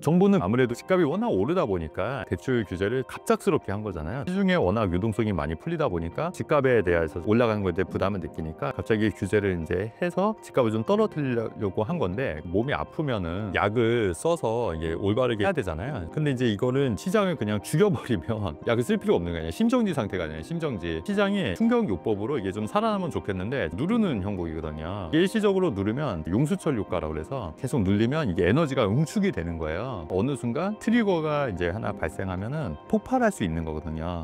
정부는 아무래도 집값이 워낙 오르다 보니까 대출 규제를 갑작스럽게 한 거잖아요. 시중에 워낙 유동성이 많이 풀리다 보니까 집값에 대해서 올라가는 거에 대해 부담을 느끼니까 갑자기 규제를 이제 해서 집값을 좀 떨어뜨리려고 한 건데, 몸이 아프면은 약을 써서 이게 올바르게 해야 되잖아요. 근데 이제 이거는 시장을 그냥 죽여버리면 약을 쓸 필요 없는 거 아니에요. 심정지 상태가 아니에요. 심정지. 시장이 충격요법으로 이게 좀 살아나면 좋겠는데 누르는 형국이거든요. 일시적으로 누르면 용수철 효과라고 그래서 계속 눌리면 이게 에너지가 응축이 되는 거예요. 어느 순간 트리거가 이제 하나 발생하면은 폭발할 수 있는 거거든요.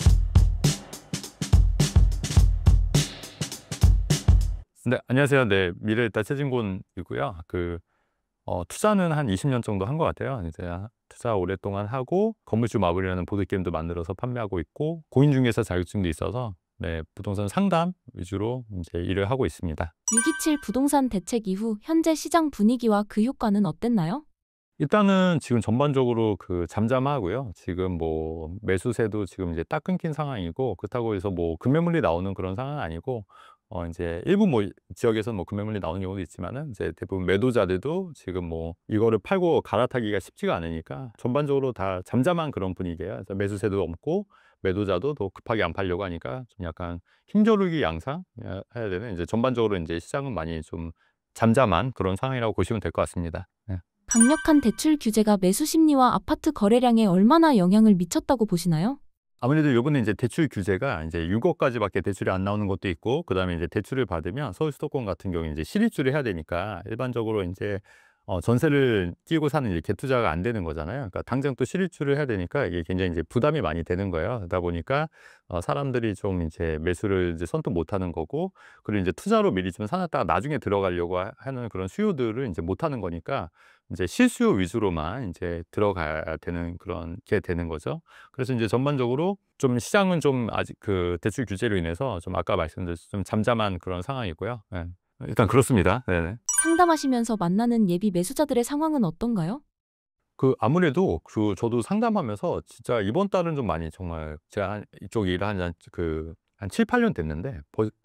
네, 안녕하세요. 네, 미래일다 최진곤이고요. 투자는 한 20년 정도 한 것 같아요. 이제 투자 오랫동안 하고 건물주 마블이라는 보드게임도 만들어서 판매하고 있고, 공인중개사 자격증도 있어서 네, 부동산 상담 위주로 이제 일을 하고 있습니다. 627 부동산 대책 이후 현재 시장 분위기와 그 효과는 어땠나요? 일단은 지금 전반적으로 잠잠하고요. 지금 뭐 매수세도 지금 이제 딱 끊긴 상황이고, 그렇다고 해서 뭐 급매물이 나오는 그런 상황은 아니고, 이제 일부 뭐 지역에서는 뭐 급매물이 나오는 경우도 있지만은 이제 대부분 매도자들도 지금 뭐 이거를 팔고 갈아타기가 쉽지가 않으니까 전반적으로 다 잠잠한 그런 분위기예요. 그래서 매수세도 없고 매도자도 더 급하게 안 팔려고 하니까 좀 약간 힘겨루기 양상 해야 되는, 이제 전반적으로 이제 시장은 많이 좀 잠잠한 그런 상황이라고 보시면 될 것 같습니다. 네. 강력한 대출 규제가 매수 심리와 아파트 거래량에 얼마나 영향을 미쳤다고 보시나요? 아무래도 요번에 이제 대출 규제가 이제 6억까지밖에 대출이 안 나오는 것도 있고, 그다음에 이제 대출을 받으면 서울 수도권 같은 경우에 이제 실입주를 해야 되니까 일반적으로 이제 전세를 끼고 사는 이제 갭투자가 안 되는 거잖아요. 그러니까 당장 또 실입주를 해야 되니까 이게 굉장히 이제 부담이 많이 되는 거예요. 그러다 보니까 사람들이 좀 이제 매수를 이제 선뜻 못 하는 거고, 그리고 이제 투자로 미리 좀 사놨다가 나중에 들어가려고 하는 그런 수요들을 이제 못 하는 거니까 이제 실수요 위주로만 이제 들어가야 되는 그런 게 되는 거죠. 그래서 이제 전반적으로 좀 시장은 좀 아직 대출 규제로 인해서 좀 아까 말씀드렸듯이 좀 잠잠한 그런 상황이고요. 네. 일단 그렇습니다. 네네. 상담하시면서 만나는 예비 매수자들의 상황은 어떤가요? 아무래도 저도 상담하면서 진짜 이번 달은 좀 많이, 정말 제가 이쪽 일을 한 7-8년 됐는데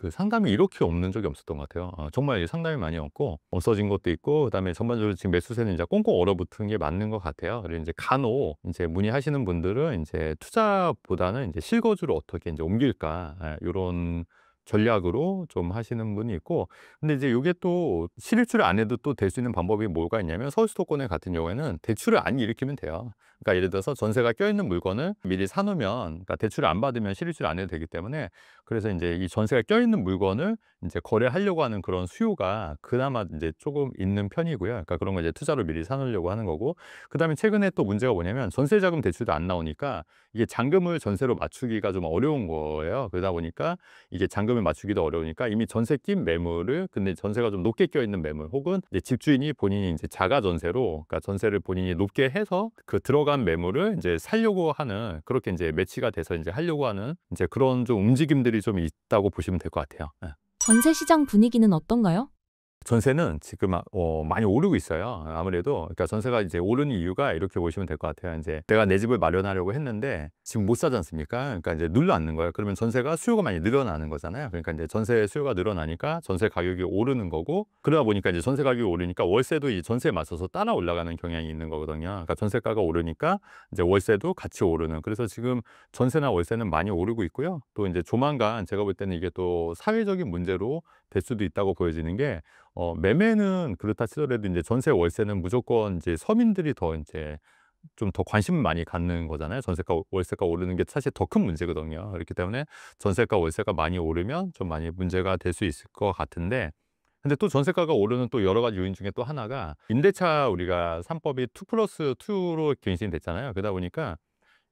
상담이 이렇게 없는 적이 없었던 것 같아요. 정말 상담이 많이 없고 없어진 것도 있고, 그다음에 전반적으로 지금 매수세는 이제 꽁꽁 얼어붙은 게 맞는 것 같아요. 그리고 이제 간혹 이제 문의하시는 분들은 이제 투자보다는 이제 실거주로 어떻게 이제 옮길까, 요런 전략으로 좀 하시는 분이 있고, 근데 이제 요게 또 실입주를 안 해도 또 될 수 있는 방법이 뭐가 있냐면, 서울 수도권에 같은 경우에는 대출을 안 일으키면 돼요. 그러니까 예를 들어서 전세가 껴있는 물건을 미리 사 놓으면, 그러니까 대출을 안 받으면 실입주를 안 해도 되기 때문에, 그래서 이제 이 전세가 껴있는 물건을 이제 거래하려고 하는 그런 수요가 그나마 이제 조금 있는 편이고요. 그러니까 그런 거 이제 투자로 미리 사 놓으려고 하는 거고, 그다음에 최근에 또 문제가 뭐냐면 전세자금 대출도 안 나오니까 이게 잔금을 전세로 맞추기가 좀 어려운 거예요. 그러다 보니까 이게 잔금을 맞추기도 어려우니까 이미 전세 낀 매물을, 근데 전세가 좀 높게 껴있는 매물, 혹은 이제 집주인이 본인이 이제 자가 전세로, 그러니까 전세를 본인이 높게 해서 들어간 매물을 이제 살려고 하는, 그렇게 이제 매치가 돼서 이제 하려고 하는 이제 그런 좀 움직임들이 좀 있다고 보시면 될 것 같아요. 예. 전세 시장 분위기는 어떤가요? 전세는 지금 많이 오르고 있어요. 아무래도 그러니까 전세가 이제 오르는 이유가 이렇게 보시면 될 것 같아요. 이제 내가 내 집을 마련하려고 했는데 지금 못 사지 않습니까? 그러니까 이제 눌러앉는 거예요. 그러면 전세가 수요가 많이 늘어나는 거잖아요. 그러니까 이제 전세 수요가 늘어나니까 전세 가격이 오르는 거고, 그러다 보니까 이제 전세 가격이 오르니까 월세도 이 전세에 맞춰서 따라 올라가는 경향이 있는 거거든요. 그러니까 전세가가 오르니까 이제 월세도 같이 오르는. 그래서 지금 전세나 월세는 많이 오르고 있고요. 또 이제 조만간 제가 볼 때는 이게 또 사회적인 문제로 될 수도 있다고 보여지는 게, 매매는 그렇다 치더라도 이제 전세 월세는 무조건 이제 서민들이 더 이제 좀 더 관심을 많이 갖는 거잖아요. 전세가 월세가 오르는 게 사실 더 큰 문제거든요. 그렇기 때문에 전세가 월세가 많이 오르면 좀 많이 문제가 될 수 있을 것 같은데, 근데 또 전세가가 오르는 또 여러 가지 요인 중에 또 하나가, 임대차 우리가 3법이 2+2로 갱신이 됐잖아요. 그러다 보니까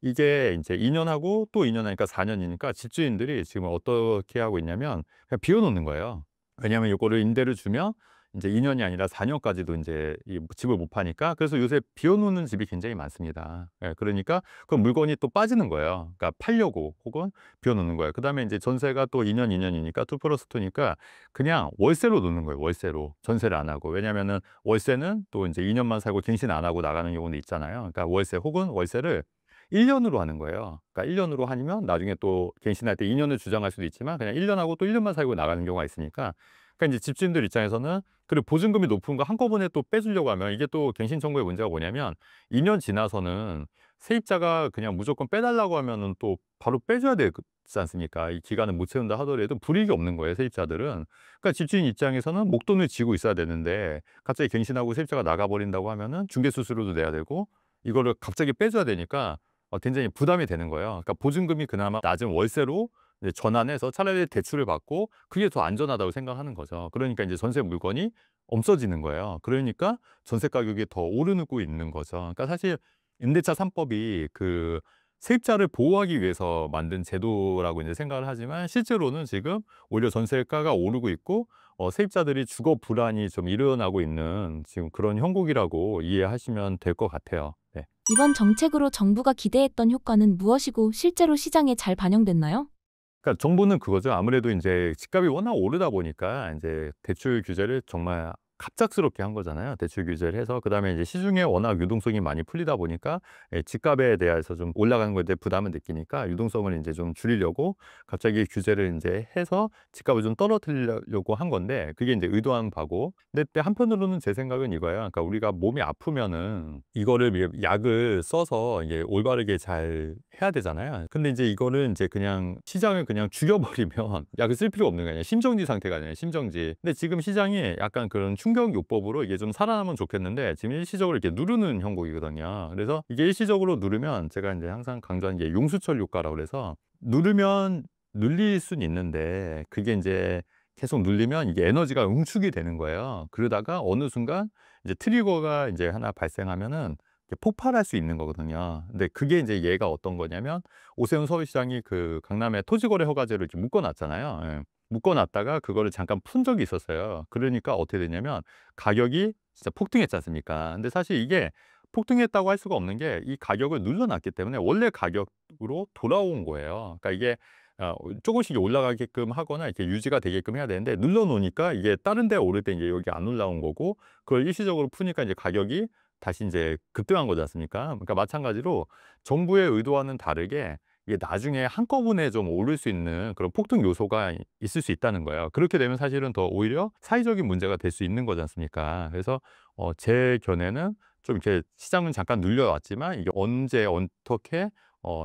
이게 이제 2년 하고 또 2년 하니까 4년이니까 집주인들이 지금 어떻게 하고 있냐면 그냥 비워 놓는 거예요. 왜냐하면 요거를 임대를 주면 인제 2 년이 아니라 4 년까지도 인제 이 집을 못 파니까. 그래서 요새 비워 놓는 집이 굉장히 많습니다. 예, 그러니까 그 물건이 또 빠지는 거예요. 그러니까 팔려고 혹은 비워 놓는 거예요. 그다음에 인제 전세가 또 2 년이니까 2+2 니까 그냥 월세로 놓는 거예요, 월세로. 전세를 안 하고. 왜냐하면은 월세는 또 인제 2 년만 살고 갱신 안 하고 나가는 경우도 있잖아요. 그러니까 월세 혹은 월세를 1 년으로 하는 거예요. 그러니까 1 년으로 하면 나중에 또 갱신할 때 2 년을 주장할 수도 있지만 그냥 1 년 하고 또 1 년만 살고 나가는 경우가 있으니까, 그러니까 이제 집주인들 입장에서는 그리고 보증금이 높은 거 한꺼번에 또 빼주려고 하면 이게 또 갱신 청구의 문제가 뭐냐면 2년 지나서는 세입자가 그냥 무조건 빼달라고 하면은 또 바로 빼줘야 되지 않습니까? 이 기간을 못 채운다 하더라도 불이익이 없는 거예요, 세입자들은. 그러니까 집주인 입장에서는 목돈을 쥐고 있어야 되는데 갑자기 갱신하고 세입자가 나가버린다고 하면은 중개수수료도 내야 되고 이거를 갑자기 빼줘야 되니까 굉장히 부담이 되는 거예요. 그러니까 보증금이 그나마 낮은 월세로 이제 전환해서 차라리 대출을 받고 그게 더 안전하다고 생각하는 거죠. 그러니까 이제 전세 물건이 없어지는 거예요. 그러니까 전세 가격이 더 오르고 있는 거죠. 그러니까 사실 임대차 3법이 그 세입자를 보호하기 위해서 만든 제도라고 이제 생각을 하지만 실제로는 지금 오히려 전세가가 오르고 있고 세입자들이 주거 불안이 좀 일어나고 있는 지금 그런 형국이라고 이해하시면 될 것 같아요. 네. 이번 정책으로 정부가 기대했던 효과는 무엇이고 실제로 시장에 잘 반영됐나요? 그러니까 정부는 그거죠. 아무래도 인제 집값이 워낙 오르다 보니까 인제 대출 규제를 정말 갑작스럽게 한 거잖아요. 대출 규제를 해서 그다음에 이제 시중에 워낙 유동성이 많이 풀리다 보니까 집값에 대해서 좀 올라가는 거에 대해 부담을 느끼니까 유동성을 인제 좀 줄이려고 갑자기 규제를 인제 해서 집값을 좀 떨어뜨리려고 한 건데 그게 인제 의도한 바고. 근데 또 한편으로는 제 생각은 이거예요. 그러니까 우리가 몸이 아프면은 이거를 약을 써서 이게 올바르게 잘 해야 되잖아요. 근데 인제 이거를 인제 그냥 시장을 그냥 죽여버리면 약을 쓸 필요가 없는 거예요. 심정지 상태가 아니라 심정지. 근데 지금 시장이 약간 그런 충격요법으로 이게 좀 살아나면 좋겠는데 지금 일시적으로 이렇게 누르는 형국이거든요. 그래서 이게 일시적으로 누르면 제가 인제 항상 강조하는 게 용수철 효과라고 그래서 누르면 눌릴 수는 있는데 그게 인제 계속 눌리면 이게 에너지가 응축이 되는 거예요. 그러다가 어느 순간 이제 트리거가 인제 하나 발생하면은 이렇게 폭발할 수 있는 거거든요. 근데 그게 인제 얘가 어떤 거냐면 오세훈 서울시장이 그 강남에 토지거래 허가제를 이렇게 묶어 놨잖아요. 예. 묶어 놨다가 그거를 잠깐 푼 적이 있었어요. 그러니까 어떻게 됐냐면 가격이 진짜 폭등했지 않습니까? 근데 사실 이게 폭등했다고 할 수가 없는 게 이 가격을 눌러 놨기 때문에 원래 가격으로 돌아온 거예요. 그러니까 이게 조금씩 올라가게끔 하거나 이렇게 유지가 되게끔 해야 되는데 눌러 놓으니까 이게 다른 데 오를 때 이제 여기 안 올라온 거고 그걸 일시적으로 푸니까 이제 가격이 다시 인제 급등한 거지 않습니까? 그러니까 마찬가지로 정부의 의도와는 다르게 이게 나중에 한꺼번에 좀 오를 수 있는 그런 폭등 요소가 있을 수 있다는 거예요. 그렇게 되면 사실은 더 오히려 사회적인 문제가 될 수 있는 거지 않습니까? 그래서 제 견해는 좀 이렇게 시장은 잠깐 눌려 왔지만 이게 언제 어떻게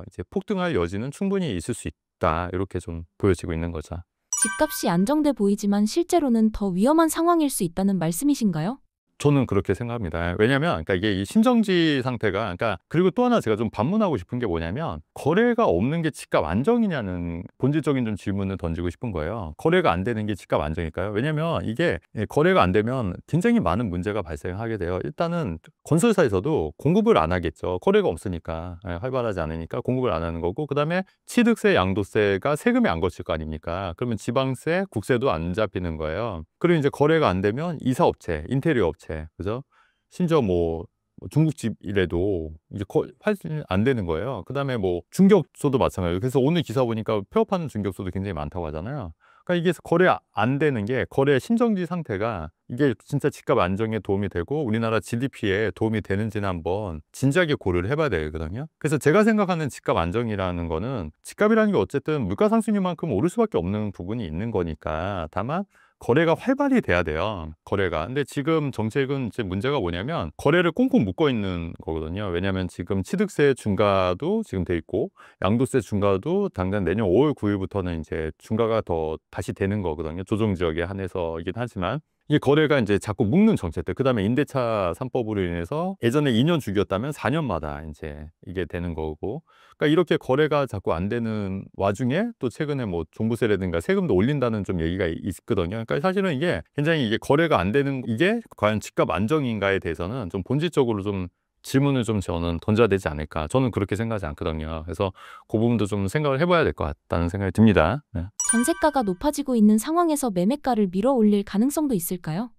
이제 폭등할 여지는 충분히 있을 수 있다. 이렇게 좀 보여지고 있는 거죠. 집값이 안정돼 보이지만 실제로는 더 위험한 상황일 수 있다는 말씀이신가요? 저는 그렇게 생각합니다. 왜냐면 그러니까 이게 이 심정지 상태가 그러니까 그리고 또 하나 제가 좀 반문하고 싶은 게 뭐냐면 거래가 없는 게 집값 안정이냐는 본질적인 좀 질문을 던지고 싶은 거예요. 거래가 안 되는 게 집값 안정일까요? 왜냐면 이게 거래가 안 되면 굉장히 많은 문제가 발생하게 돼요. 일단은 건설사에서도 공급을 안 하겠죠. 거래가 없으니까 활발하지 않으니까 공급을 안 하는 거고 그다음에 취득세, 양도세가 세금이 안 거칠 거 아닙니까? 그러면 지방세, 국세도 안 잡히는 거예요. 그리고 이제 거래가 안 되면 이사업체, 인테리어 업체 그죠? 심지어 뭐 중국집이라도 이제 팔 안 되는 거예요. 그다음에 뭐 중격소도 마찬가지예요. 그래서 오늘 기사 보니까 폐업하는 중격소도 굉장히 많다고 하잖아요. 그러니까 이게 거래 안 되는 게 거래 심정지 상태가 이게 진짜 집값 안정에 도움이 되고 우리나라 GDP에 도움이 되는지는 한번 진지하게 고려를 해봐야 되거든요. 그래서 제가 생각하는 집값 안정이라는 거는 집값이라는 게 어쨌든 물가 상승률만큼 오를 수밖에 없는 부분이 있는 거니까 다만 거래가 활발히 돼야 돼요. 거래가. 근데 지금 정책은 이제 문제가 뭐냐면 거래를 꽁꽁 묶어 있는 거거든요. 왜냐하면 지금 취득세 중과도 지금 돼 있고 양도세 중과도 당장 내년 5월 9일부터는 이제 중과가 더 다시 되는 거거든요. 조정 지역에 한해서이긴 하지만 이게 거래가 이제 자꾸 묶는 정책들, 그다음에 임대차 3법으로 인해서 예전에 2년 주기였다면 4년마다 이제 이게 되는 거고, 그러니까 이렇게 거래가 자꾸 안 되는 와중에 또 최근에 뭐 종부세라든가 세금도 올린다는 좀 얘기가 있거든요. 그러니까 사실은 이게 굉장히 이게 거래가 안 되는 이게 과연 집값 안정인가에 대해서는 좀 본질적으로 좀 질문을 좀 저는 던져야 되지 않을까. 저는 그렇게 생각하지 않거든요. 그래서 그 부분도 좀 생각을 해봐야 될 것 같다는 생각이 듭니다. 네. 전세가가 높아지고 있는 상황에서 매매가를 밀어 올릴 가능성도 있을까요?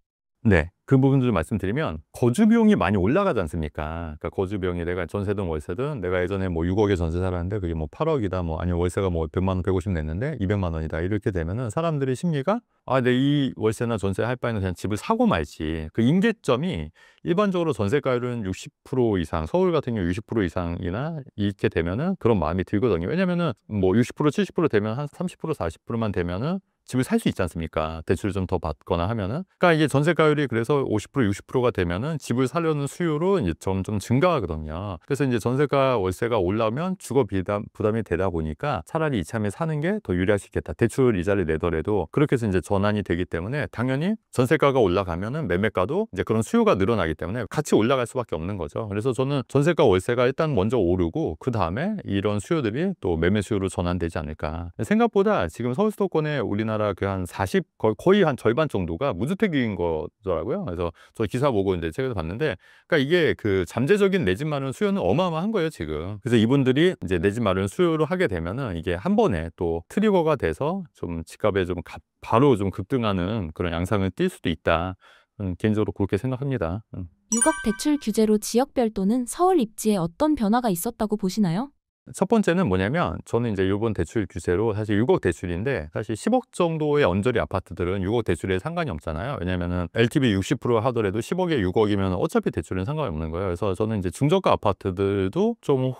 네. 그 부분도 좀 말씀드리면 거주 비용이 많이 올라가지 않습니까? 그러니까 거주 비용이 내가 전세든 월세든 내가 예전에 뭐 6억에 전세 살았는데 그게 뭐 8억이다 뭐 아니면 월세가 뭐 100만 원, 150 냈는데 200만 원이다. 이렇게 되면은 사람들의 심리가 내 이 월세나 전세 할 바에는 그냥 집을 사고 말지. 그 임계점이 일반적으로 전세가율은 60% 이상, 서울 같은 경우 60% 이상이나 이렇게 되면은 그런 마음이 들거든요. 왜냐면은 뭐 60%, 70% 되면 한 30%, 40%만 되면은 집을 살 수 있지 않습니까? 대출을 좀 더 받거나 하면은. 그러니까 이게 전세가율이 그래서 50% 60%가 되면은 집을 사려는 수요로 이제 점점 증가하거든요. 그래서 이제 전세가 월세가 올라오면 주거 부담이 되다 보니까 차라리 이참에 사는 게 더 유리할 수 있겠다. 대출 이자를 내더라도 그렇게 해서 이제 전환이 되기 때문에 당연히 전세가가 올라가면은 매매가도 이제 그런 수요가 늘어나기 때문에 같이 올라갈 수밖에 없는 거죠. 그래서 저는 전세가 월세가 일단 먼저 오르고 그 다음에 이런 수요들이 또 매매 수요로 전환되지 않을까. 생각보다 지금 서울 수도권에 우리나라 그 한 40, 거의 한 절반 정도가 무주택인 거더라고요. 그래서 저 기사 보고 이제 책에서 봤는데, 그러니까 이게 그 잠재적인 내 집 마련 수요는 어마어마한 거예요, 지금. 그래서 이분들이 이제 내 집 마련 수요를 하게 되면은 이게 한 번에 또 트리거가 돼서 좀 집값에 좀 바로 좀 급등하는 그런 양상을 띌 수도 있다. 개인적으로 그렇게 생각합니다. 6억 대출 규제로 지역별 또는 서울 입지에 어떤 변화가 있었다고 보시나요? 첫 번째는 뭐냐면 저는 이제 이번 대출 규제로 사실 6억 대출인데 사실 10억 정도의 언저리 아파트들은 6억 대출에 상관이 없잖아요. 왜냐면은 LTV 60% 하더라도 10억에 6억이면 어차피 대출은 상관이 없는 거예요. 그래서 저는 이제 중저가 아파트들도 좀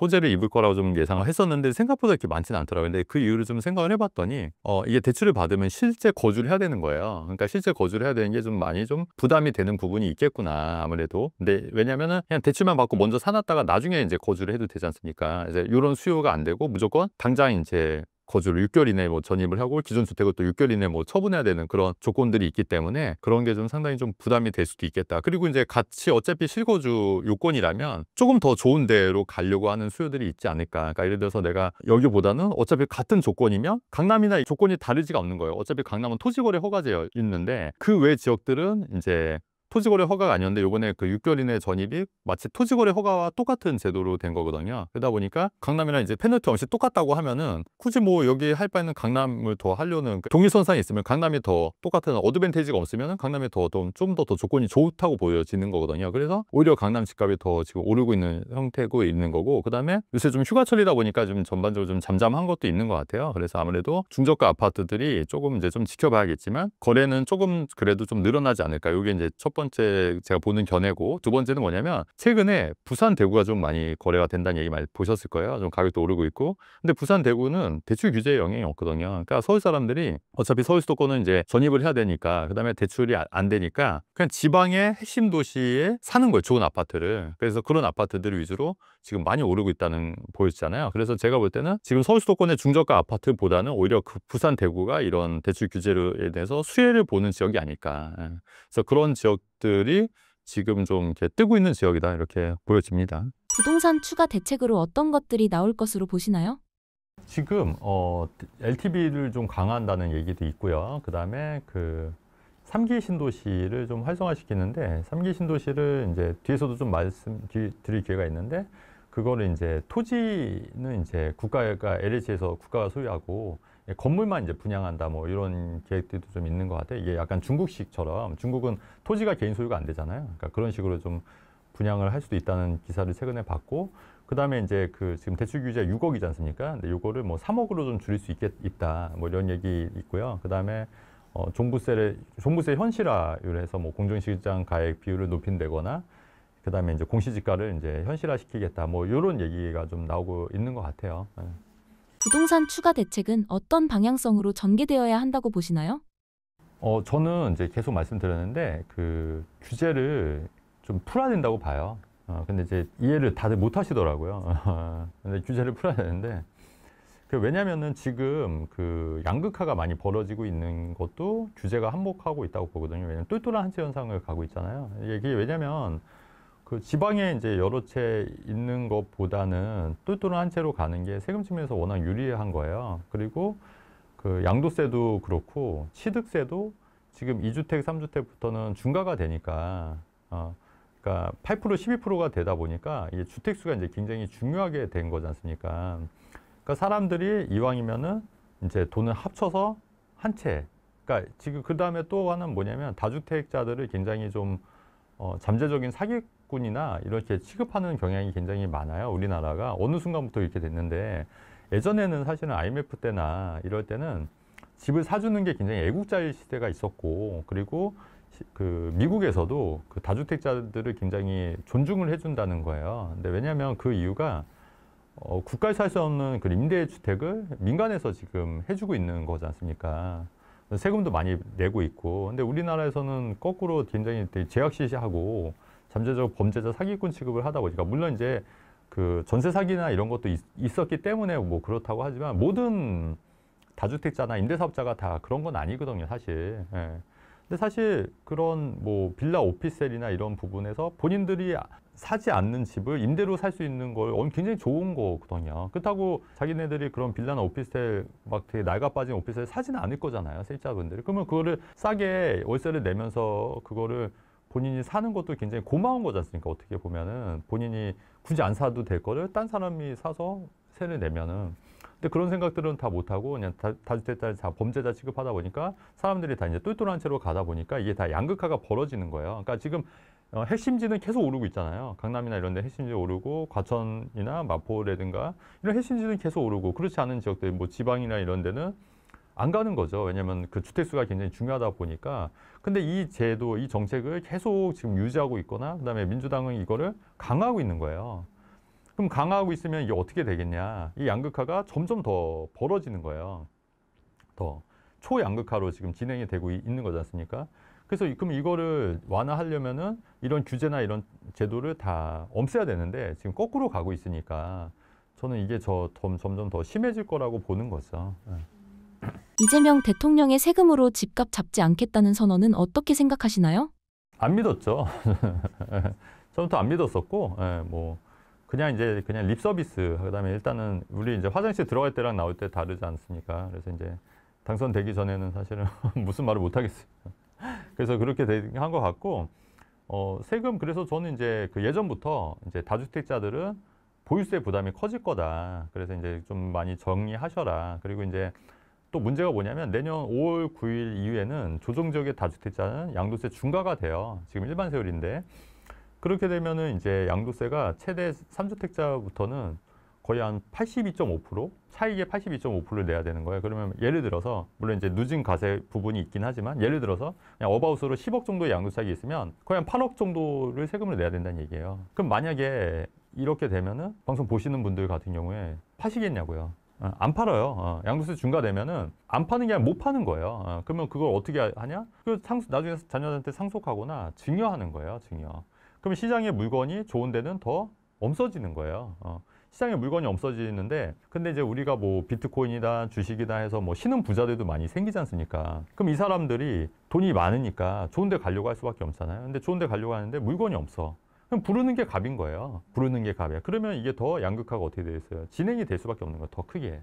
호재를 입을 거라고 좀 예상을 했었는데 생각보다 이렇게 많지는 않더라고요. 근데 그 이유를 좀 생각을 해봤더니 이게 대출을 받으면 실제 거주를 해야 되는 거예요. 그러니까 실제 거주를 해야 되는 게 좀 많이 좀 부담이 되는 부분이 있겠구나 아무래도. 근데 왜냐면은 그냥 대출만 받고 먼저 사놨다가 나중에 이제 거주를 해도 되지 않습니까? 이제 이런 수요가 안 되고 무조건 당장 이제 거주를 6개월 이내에 뭐 전입을 하고 기존 주택을 또 6개월 이내에 뭐 처분해야 되는 그런 조건들이 있기 때문에 그런 게 좀 상당히 좀 부담이 될 수도 있겠다. 그리고 이제 같이 어차피 실거주 요건이라면 조금 더 좋은 데로 가려고 하는 수요들이 있지 않을까. 그러니까 예를 들어서 내가 여기보다는 어차피 같은 조건이면 강남이나 조건이 다르지가 않는 거예요. 어차피 강남은 토지거래 허가제 있는데 그 외 지역들은 이제 토지거래 허가가 아니었는데 요번에 그 6개월 이내 전입이 마치 토지거래 허가와 똑같은 제도로 된 거거든요. 그러다 보니까 강남이랑 이제 페널티 없이 똑같다고 하면은 굳이 뭐 여기 할 바에는 강남을 더 하려는 동일선상이 있으면 강남이 더 똑같은 어드밴티지가 없으면 강남이 좀 더 조건이 좋다고 보여지는 거거든요. 그래서 오히려 강남 집값이 더 지금 오르고 있는 형태고 있는 거고, 그 다음에 요새 좀 휴가철이다 보니까 좀 전반적으로 좀 잠잠한 것도 있는 것 같아요. 그래서 아무래도 중저가 아파트들이 조금 이제 좀 지켜봐야겠지만 거래는 조금 그래도 좀 늘어나지 않을까. 이게 이제 첫 번째 제가 보는 견해고, 두 번째는 뭐냐면 최근에 부산 대구가 좀 많이 거래가 된다는 얘기 많이 보셨을 거예요. 좀 가격도 오르고 있고. 근데 부산 대구는 대출 규제에 영향이 없거든요. 그러니까 서울 사람들이 어차피 서울 수도권은 이제 전입을 해야 되니까, 그다음에 대출이 안 되니까 그냥 지방의 핵심 도시에 사는 거예요. 좋은 아파트를. 그래서 그런 아파트들 위주로 지금 많이 오르고 있다는 보였잖아요. 그래서 제가 볼 때는 지금 서울 수도권의 중저가 아파트보다는 오히려 그 부산 대구가 이런 대출 규제에 대해서 수혜를 보는 지역이 아닐까. 그래서 그런 지역들이 지금 좀 이렇게 뜨고 있는 지역이다, 이렇게 보여집니다. 부동산 추가 대책으로 어떤 것들이 나올 것으로 보시나요? 지금 LTV를 좀 강화한다는 얘기도 있고요. 그다음에 그 3기 신도시를 좀 활성화시키는데, 3기 신도시를 이제 뒤에서도 좀 말씀드릴 기회가 있는데, 그거를 이제 토지는 이제 국가가 LH에서 국가가 소유하고 건물만 이제 분양한다, 뭐 이런 계획들도 좀 있는 것 같아요. 이게 약간 중국식처럼, 중국은 토지가 개인 소유가 안 되잖아요. 그러니까 그런 식으로 좀 분양을 할 수도 있다는 기사를 최근에 봤고, 그 다음에 이제 그 지금 대출 규제 6억이지 않습니까? 근데 이거를 뭐 3억으로 좀 줄일 수 있다, 뭐 이런 얘기 있고요. 그 다음에 종부세 현실화를 해서 뭐 공정시장 가액 비율을 높인다거나, 그 다음에 이제 공시지가를 이제 현실화시키겠다, 뭐 이런 얘기가 좀 나오고 있는 것 같아요. 부동산 추가 대책은 어떤 방향성으로 전개되어야 한다고 보시나요? 저는 이제 계속 말씀드렸는데 그 규제를 좀 풀어야 된다고 봐요. 근데 이제 이해를 다들 못 하시더라고요. 근데 규제를 풀어야 되는데, 왜냐면은 지금 그 양극화가 많이 벌어지고 있는 것도 규제가 한몫하고 있다고 보거든요. 왜냐면 똘똘한 한채 현상을 가고 있잖아요. 이게 왜냐면 그 지방에 이제 여러 채 있는 것보다는 똘똘한 한 채로 가는 게 세금 측면에서 워낙 유리한 거예요. 그리고 그 양도세도 그렇고 취득세도 지금 2주택, 3주택부터는 중과가 되니까, 그러니까 8%, 12%가 되다 보니까 이게 주택수가 이제 굉장히 중요하게 된 거지 않습니까? 그러니까 사람들이 이왕이면은 이제 돈을 합쳐서 한 채. 그러니까 지금 그 다음에 또 하나는 뭐냐면 다주택자들을 굉장히 좀 잠재적인 사기꾼이나 이렇게 취급하는 경향이 굉장히 많아요. 우리나라가 어느 순간부터 이렇게 됐는데, 예전에는 사실은 IMF 때나 이럴 때는 집을 사주는 게 굉장히 애국자일 시대가 있었고, 그리고 그 미국에서도 그 다주택자들을 굉장히 존중을 해준다는 거예요. 근데 왜냐하면 그 이유가 국가에서 할 수 없는 그 임대주택을 민간에서 지금 해주고 있는 거지 않습니까? 세금도 많이 내고 있고. 근데 우리나라에서는 거꾸로 굉장히 되게 제약시시하고 잠재적 범죄자 사기꾼 취급을 하다 보니까, 물론 이제 그 전세 사기나 이런 것도 있었기 때문에 뭐 그렇다고 하지만 모든 다주택자나 임대사업자가 다 그런 건 아니거든요, 사실. 예. 근데 사실 그런 뭐 빌라 오피스텔이나 이런 부분에서 본인들이 사지 않는 집을 임대로 살 수 있는 걸 굉장히 좋은 거거든요. 그렇다고 자기네들이 그런 빌라나 오피스텔 막 되게 낡아 빠진 오피스텔 사지는 않을 거잖아요, 세입자분들이. 그러면 그거를 싸게 월세를 내면서 그거를 본인이 사는 것도 굉장히 고마운 거지 않습니까? 어떻게 보면은 본인이 굳이 안 사도 될 거를 딴 사람이 사서 세를 내면은. 근데 그런 생각들은 다 못하고 그냥 다주택자를 다 범죄자 취급하다 보니까 사람들이 다 이제 똘똘한 채로 가다 보니까 이게 다 양극화가 벌어지는 거예요. 그러니까 지금 핵심지는 계속 오르고 있잖아요. 강남이나 이런 데 핵심지 오르고, 과천이나 마포라든가 이런 핵심지는 계속 오르고, 그렇지 않은 지역들 뭐 지방이나 이런 데는 안 가는 거죠. 왜냐하면 그 주택수가 굉장히 중요하다 보니까. 근데 이 제도, 이 정책을 계속 지금 유지하고 있거나, 그다음에 민주당은 이거를 강화하고 있는 거예요. 그럼 강화하고 있으면 이게 어떻게 되겠냐? 이 양극화가 점점 더 벌어지는 거예요. 더 초양극화로 지금 진행이 되고 있는 거지 않습니까? 그래서 그럼 이거를 완화하려면은 이런 규제나 이런 제도를 다 없애야 되는데 지금 거꾸로 가고 있으니까 저는 이게 점점 더 심해질 거라고 보는 거죠. 이재명 대통령의 세금으로 집값 잡지 않겠다는 선언은 어떻게 생각하시나요? 안 믿었죠. 저부터 안 믿었었고, 뭐 그냥 이제 그냥 립 서비스. 그다음에 일단은 우리 이제 화장실 들어갈 때랑 나올 때 다르지 않습니까? 그래서 이제 당선되기 전에는 사실은 무슨 말을 못 하겠어요. 그래서 그렇게 한 것 같고, 세금, 그래서 저는 이제 그 예전부터 이제 다주택자들은 보유세 부담이 커질 거다. 그래서 이제 좀 많이 정리하셔라. 그리고 이제 또 문제가 뭐냐면 내년 5월 9일 이후에는 조정지역의 다주택자는 양도세 중과가 돼요. 지금 일반 세율인데. 그렇게 되면은 이제 양도세가 최대 3주택자부터는 거의 한 82.5%, 차익의 82.5%를 내야 되는 거예요. 그러면 예를 들어서, 물론 이제 누진 과세 부분이 있긴 하지만, 예를 들어서 그냥 어바웃으로 10억 정도의 양도세액이 있으면 거의 한 8억 정도를 세금을 내야 된다는 얘기예요. 그럼 만약에 이렇게 되면은 방송 보시는 분들 같은 경우에 파시겠냐고요. 안 팔아요. 양도세 중과되면은 안 파는 게 아니라 못 파는 거예요. 그러면 그걸 어떻게 하냐? 나중에 자녀한테 상속하거나 증여하는 거예요. 증여. 그럼 시장의 물건이 좋은 데는 더 없어지는 거예요. 시장에 물건이 없어지는데, 근데 이제 우리가 뭐 비트코인이다 주식이다 해서 뭐 신흥 부자들도 많이 생기지 않습니까? 그럼 이 사람들이 돈이 많으니까 좋은 데 가려고 할 수밖에 없잖아요. 근데 좋은 데 가려고 하는데 물건이 없어. 그럼 부르는 게 값인 거예요. 부르는 게 값이야. 그러면 이게 더 양극화가 어떻게 되어 있어요? 진행이 될 수밖에 없는 거예요. 더 크게. 예.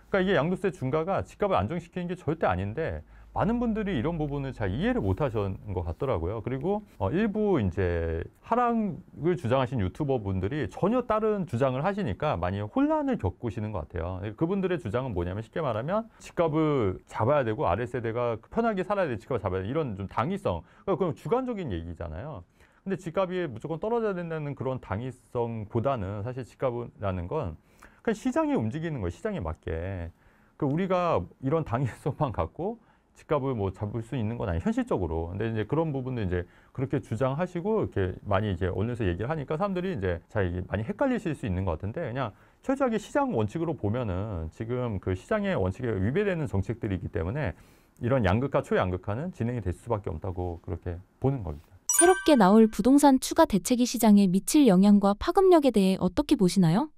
그러니까 이게 양도세 중과가 집값을 안정시키는 게 절대 아닌데, 많은 분들이 이런 부분을 잘 이해를 못 하신 것 같더라고요. 그리고 일부 이제 하락을 주장하신 유튜버 분들이 전혀 다른 주장을 하시니까 많이 혼란을 겪으시는 것 같아요. 그분들의 주장은 뭐냐면, 쉽게 말하면 집값을 잡아야 되고 아래 세대가 편하게 살아야 될 집값을 잡아야 돼. 이런 좀 당위성. 그러니까 그건 주관적인 얘기잖아요. 근데 집값이 무조건 떨어져야 된다는 그런 당위성보다는 사실 집값이라는 건 그냥 시장이 움직이는 거예요. 시장에 맞게. 그 우리가 이런 당위성만 갖고 집값을 뭐 잡을 수 있는 건 아니에요, 현실적으로. 근데 이제 그런 부분도 이제 그렇게 주장하시고 이렇게 많이 이제 언론에서 얘기를 하니까 사람들이 이제 잘 많이 헷갈리실 수 있는 것 같은데, 그냥 철저하게 시장 원칙으로 보면은 지금 그 시장의 원칙에 위배되는 정책들이기 때문에 이런 양극화, 초양극화는 진행이 될 수밖에 없다고 그렇게 보는 겁니다. 새롭게 나올 부동산 추가 대책이 시장에 미칠 영향과 파급력에 대해 어떻게 보시나요?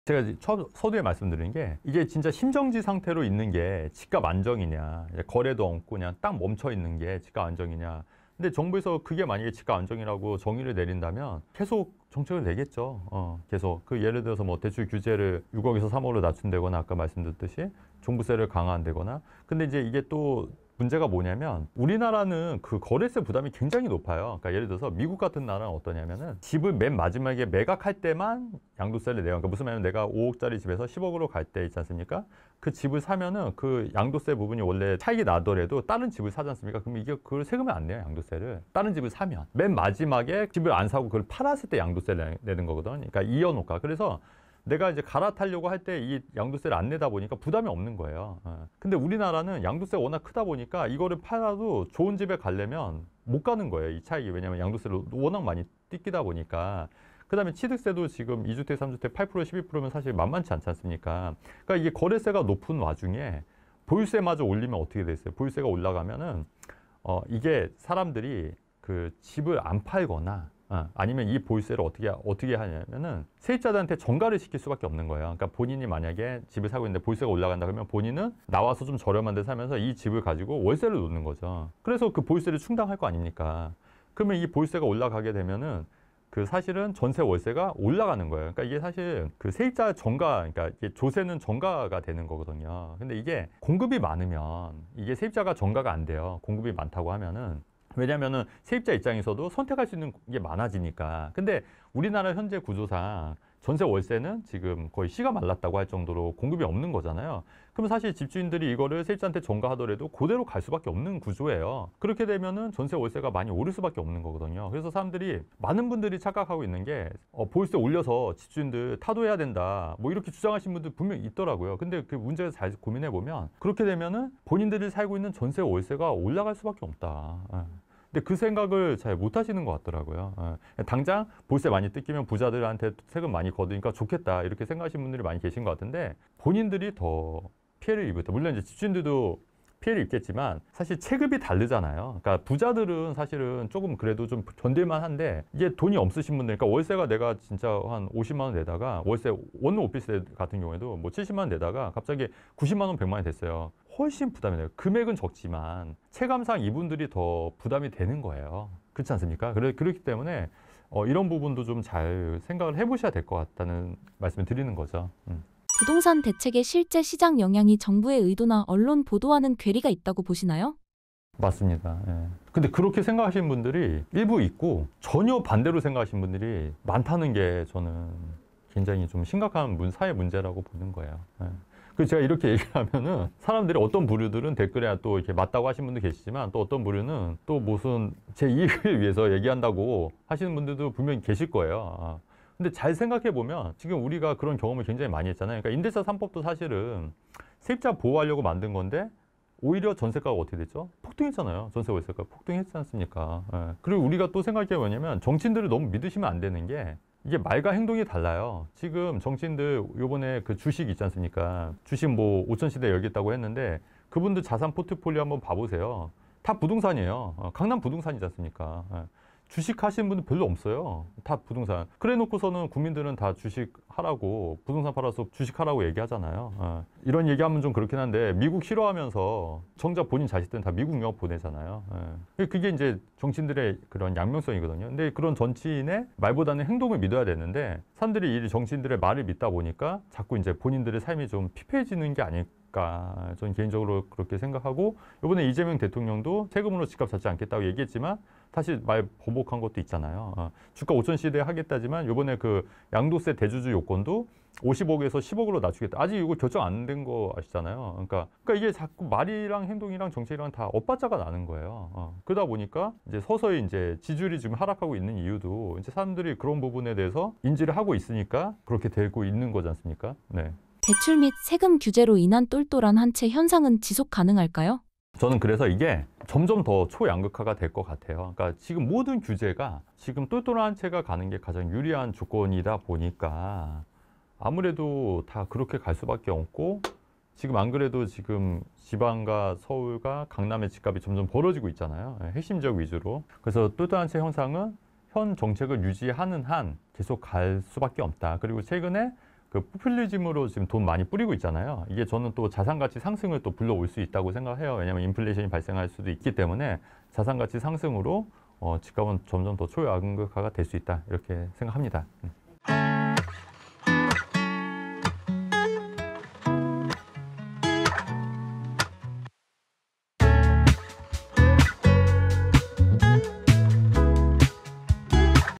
제가 서두에 말씀드린 게, 이게 진짜 심정지 상태로 있는 게 집값 안정이냐, 거래도 없고 그냥 딱 멈춰 있는 게 집값 안정이냐. 근데 정부에서 그게 만약에 집값 안정이라고 정의를 내린다면 계속 정책을 내겠죠. 계속. 그 예를 들어서 뭐 대출 규제를 6억에서 3억으로 낮춘다거나, 아까 말씀드렸듯이 종부세를 강화한다거나. 근데 이제 이게 또 문제가 뭐냐면, 우리나라는 그 거래세 부담이 굉장히 높아요. 그러니까 예를 들어서 미국 같은 나라는 어떠냐면은, 집을 맨 마지막에 매각할 때만 양도세를 내요. 그러니까 무슨 말이냐면, 내가 5억짜리 집에서 10억으로 갈 때 있지 않습니까? 그 집을 사면은 그 양도세 부분이 원래 차익이 나더라도 다른 집을 사지 않습니까? 그럼 이게 그걸 세금을 안 내요, 양도세를. 다른 집을 사면. 맨 마지막에 집을 안 사고 그걸 팔았을 때 양도세를 내는 거거든. 그러니까 이연호가. 그래서 내가 이제 갈아타려고 할 때 이 양도세를 안 내다 보니까 부담이 없는 거예요. 근데 우리나라는 양도세가 워낙 크다 보니까 이거를 팔아도 좋은 집에 가려면 못 가는 거예요, 이 차익이. 왜냐하면 양도세를 워낙 많이 뜯기다 보니까. 그다음에 취득세도 지금 2주택, 3주택 8%, 12%면 사실 만만치 않지 않습니까? 그러니까 이게 거래세가 높은 와중에 보유세마저 올리면 어떻게 됐어요? 보유세가 올라가면은 이게 사람들이 그 집을 안 팔거나 아니면 이 보유세를 어떻게 하냐면은 세입자들한테 전가를 시킬 수밖에 없는 거예요. 그러니까 본인이 만약에 집을 사고 있는데 보유세가 올라간다 그러면 본인은 나와서 좀 저렴한 데 살면서 이 집을 가지고 월세를 놓는 거죠. 그래서 그 보유세를 충당할 거 아닙니까? 그러면 이 보유세가 올라가게 되면은 그 사실은 전세 월세가 올라가는 거예요. 그러니까 이게 사실 그 세입자 전가, 그러니까 이게 조세는 전가가 되는 거거든요. 근데 이게 공급이 많으면 이게 세입자가 전가가 안 돼요. 공급이 많다고 하면은. 왜냐면은 세입자 입장에서도 선택할 수 있는 게 많아지니까. 근데 우리나라 현재 구조상 전세 월세는 지금 거의 씨가 말랐다고 할 정도로 공급이 없는 거잖아요. 그럼 사실 집주인들이 이거를 세입자한테 전가하더라도 그대로 갈 수밖에 없는 구조예요. 그렇게 되면은 전세 월세가 많이 오를 수밖에 없는 거거든요. 그래서 사람들이, 많은 분들이 착각하고 있는 게 보유세 올려서 집주인들 타도해야 된다, 뭐 이렇게 주장하시는 분들 분명히 있더라고요. 근데 그 문제를 잘 고민해 보면 그렇게 되면은 본인들이 살고 있는 전세 월세가 올라갈 수밖에 없다. 근데 그 생각을 잘 못 하시는 것 같더라고요. 당장 보유세 많이 뜯기면 부자들한테 세금 많이 거두니까 좋겠다, 이렇게 생각하시는 분들이 많이 계신 것 같은데, 본인들이 더 피해를 입었다. 물론 이제 집주인들도 피해를 입겠지만 사실 체급이 다르잖아요. 그러니까 부자들은 사실은 조금 그래도 좀 견딜만 한데, 이게 돈이 없으신 분들, 그러니까 월세가 내가 진짜 한 50만 원 내다가, 월세 원룸 오피스 같은 경우에도 뭐 70만 원 내다가 갑자기 90만 원, 100만 원이 됐어요. 훨씬 부담이 돼요. 금액은 적지만 체감상 이분들이 더 부담이 되는 거예요. 그렇지 않습니까? 그렇기 때문에 이런 부분도 좀 잘 생각을 해보셔야 될 것 같다는 말씀을 드리는 거죠. 부동산 대책의 실제 시장 영향이 정부의 의도나 언론 보도와는 괴리가 있다고 보시나요? 맞습니다. 예. 근데 그렇게 생각하시는 분들이 일부 있고, 전혀 반대로 생각하시는 분들이 많다는 게 저는 굉장히 좀 심각한 사회 문제라고 보는 거예요. 예. 그래서 제가 이렇게 얘기하면은 사람들이, 어떤 부류들은 댓글에 또 이렇게 맞다고 하시는 분도 계시지만, 또 어떤 부류는 또 무슨 제 이익을 위해서 얘기한다고 하시는 분들도 분명히 계실 거예요. 근데 잘 생각해 보면 지금 우리가 그런 경험을 굉장히 많이 했잖아요. 그러니까 임대차 3법도 사실은 세입자 보호하려고 만든 건데, 오히려 전세가가 어떻게 됐죠? 폭등했잖아요. 전세 월세가 폭등했지 않습니까? 예. 그리고 우리가 또 생각해 보냐면, 정치인들을 너무 믿으시면 안 되는 게, 이게 말과 행동이 달라요. 지금 정치인들 요번에 그 주식 있지 않습니까? 주식 뭐 5천 시대 열겠다고 했는데, 그분들 자산 포트폴리오 한번 봐보세요. 다 부동산이에요. 강남 부동산이지 않습니까? 주식 하시는 분들 별로 없어요. 다 부동산. 그래 놓고서는 국민들은 다 주식 하라고, 부동산 팔아서 주식 하라고 얘기하잖아요. 이런 얘기하면 좀 그렇긴 한데, 미국 싫어하면서 정작 본인 자식들은 다 미국 유학 보내잖아요. 그게 이제 정치인들의 그런 양면성이거든요. 근데 그런 정치인의 말보다는 행동을 믿어야 되는데, 사람들이 이 정치인들의 말을 믿다 보니까 자꾸 이제 본인들의 삶이 좀 피폐해지는 게 아닐까, 저는 개인적으로 그렇게 생각하고, 이번에 이재명 대통령도 세금으로 집값 잡지 않겠다고 얘기했지만 다시 말 번복한 것도 있잖아요. 주가 5천 시대 하겠다지만 이번에 그 양도세 대주주 요건도 50억에서 10억으로 낮추겠다. 아직 이거 결정 안 된 거 아시잖아요. 그러니까 이게 자꾸 말이랑 행동이랑 정책이랑 다 엇박자가 나는 거예요. 그러다 보니까 이제 서서히 이제 지지율이 지금 하락하고 있는 이유도, 이제 사람들이 그런 부분에 대해서 인지를 하고 있으니까 그렇게 되고 있는 거지 않습니까? 네. 대출 및 세금 규제로 인한 똘똘한 한 채 현상은 지속 가능할까요? 저는 그래서 이게 점점 더 초양극화가 될 것 같아요. 그러니까 지금 모든 규제가 지금 똘똘한 채가 가는 게 가장 유리한 조건이다 보니까 아무래도 다 그렇게 갈 수밖에 없고, 지금 안 그래도 지금 지방과 서울과 강남의 집값이 점점 벌어지고 있잖아요. 핵심 지역 위주로. 그래서 똘똘한 채 현상은 현 정책을 유지하는 한 계속 갈 수밖에 없다. 그리고 최근에 그 포퓰리즘으로 지금 돈 많이 뿌리고 있잖아요. 이게 저는 또 자산가치 상승을 또 불러올 수 있다고 생각해요. 왜냐하면 인플레이션이 발생할 수도 있기 때문에 자산가치 상승으로 집값은 점점 더 초양극화가 될 수 있다, 이렇게 생각합니다.